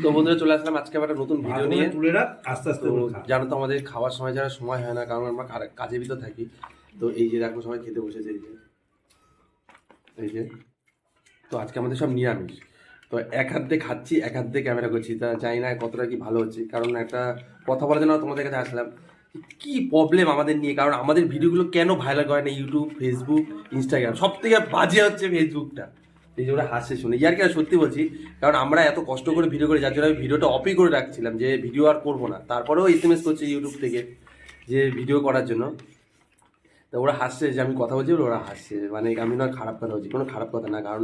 তো বন্ধুরা চলে আসলাম আজকে আবার একটা নতুন ভিডিও নিয়ে। তুলে রাখ, আস্তে আস্তে তো করে খা। জানো তো আমাদের খাওয়ার সময় যারা সময় হয় না, কারণ আমরা কাজের ভিতর থাকি। তো এই যে দেখো সবাই খেতে বসেছে, এই যে তো আজকে আমাদের সব নিরামিষ। তো এক হাত দিয়ে খাচ্ছি, এক হাত দিয়ে ক্যামেরা করছি, তা জানি না কতটা কি ভালো হচ্ছে। কারণ একটা কথা বলার জন্য তোমাদের কাছে আসলাম, কি প্রবলেম আমাদের নিয়ে। কারণ আমাদের ভিডিওগুলো কেন ভাইরাল করে না ইউটিউব, ফেসবুক, ইনস্টাগ্রাম? সব থেকে বাজে হচ্ছে ফেসবুকটা। এই যে ওরা হাসছে শুনে, ইয়ার কি সত্যি বলছি। কারণ আমরা এত কষ্ট করে ভিডিও করি, যার জন্য আমি ভিডিওটা অফই করে রাখছিলাম যে ভিডিও আর করবো না। তারপরেও SMS করছে ইউটিউব থেকে যে ভিডিও করার জন্য। তা ওরা হাসছে যে আমি কথা বলছি, ওরা হাসছে। মানে আমি না খারাপ কথা বলছি, কোনো খারাপ কথা না। কারণ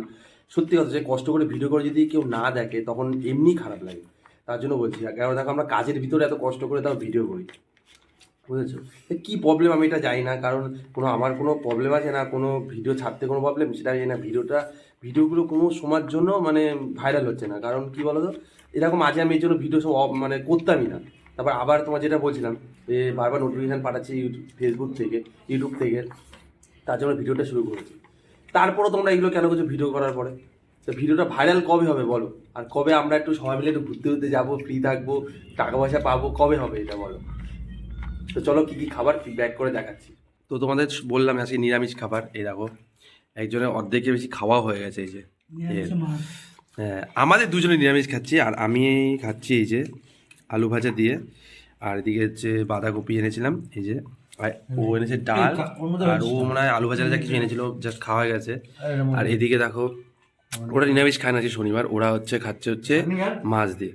সত্যি কথা, যে কষ্ট করে ভিডিও করে যদি কেউ না দেখে তখন এমনি খারাপ লাগে। তার জন্য বলছি। কারণ দেখো আমরা কাজের ভিতরে এত কষ্ট করে তাও ভিডিও করি, বুঝেছো? কী প্রবলেম আমি এটা জানি না। কারণ আমার কোনো প্রবলেম আছে না, কোনো ভিডিও ছাড়তে কোনো প্রবলেম, সেটা জানি না। ভিডিওগুলো কোনো সময়ের জন্য মানে ভাইরাল হচ্ছে না। কারণ কি বলো তো, এরকম আজকে আমি এই জন্য ভিডিও সব মানে করতামই না। তারপর আবার তোমার যেটা বলছিলাম, যে বারবার নোটিফিকেশান পাঠাচ্ছি ফেসবুক থেকে, ইউটিউব থেকে, তার জন্য ভিডিওটা শুরু করেছি। তারপরও তোমরা এগুলো কেন করছো ভিডিও করার পরে? তো ভিডিওটা ভাইরাল কবে হবে বলো? আর কবে আমরা একটু সবাই মিলে একটু ঘুরতে ঘুরতে যাবো, ফ্রি থাকবো, টাকা পয়সা পাবো, কবে হবে এটা বলো? তো চলো কী কী খাবার ব্যাক করে দেখাচ্ছি। তো তোমাদের বললাম আজকে নিরামিষ খাবার। এই দেখো একজনের অর্ধেকের বেশি খাওয়া হয়ে গেছে। এই যে হ্যাঁ, আমাদের দুজনে নিরামিষ খাচ্ছি। আর আমি খাচ্ছি এই যে আলু ভাজা দিয়ে। আর এদিকে হচ্ছে বাঁধাকপি এনেছিলাম, এই যে। আর ও এনেছে ডাল, আর ও মনে হয় আলু ভাজা যা কিছু এনেছিল, জাস্ট খাওয়া গেছে। আর এদিকে দেখো ওরা নিরামিষ খায় না, যে শনিবার ওরা খাচ্ছে মাছ দিয়ে।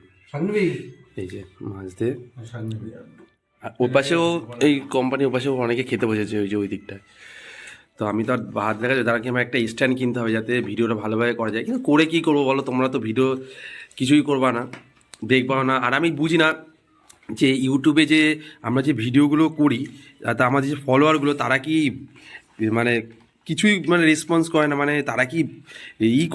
এই যে মাছ দিয়ে। আর ওর পাশেও এই কোম্পানির ওর পাশেও অনেকে খেতে বসেছে, ওই যে ওই দিকটায়। তো আমি তো আর ভাত দেখা যায়, তারা কি আমার একটা স্ট্যান্ড কিনতে হবে যাতে ভিডিওটা ভালোভাবে করা যায়। কিন্তু করে কী করবো বলো, তোমরা তো ভিডিও কিছুই করবা না, দেখবাও না। আর আমি বুঝি না যে ইউটিউবে যে আমরা যে ভিডিওগুলো করি, তা আমাদের যে ফলোয়ারগুলো তারা কি মানে কিছুই মানে রেসপন্স করে না? মানে তারা কি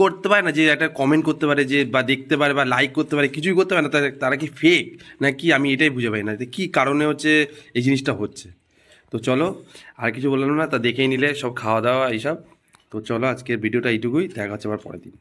করতে পারে না যে একটা কমেন্ট করতে পারে, যে বা দেখতে পারে বা লাইক করতে পারে? কিছুই করতে পারে না। তারা কি ফেক না কি? আমি এটাই বুঝে পাই না যে কী কারণে হচ্ছে এই জিনিসটা হচ্ছে। তো চলো, আর কিছু বললাম না, তা দেখেই নিলে সব খাওয়া দাওয়া এইসব। তো চলো আজকের ভিডিওটা এইটুকুই, দেখা হচ্ছে আবার পরের দিন।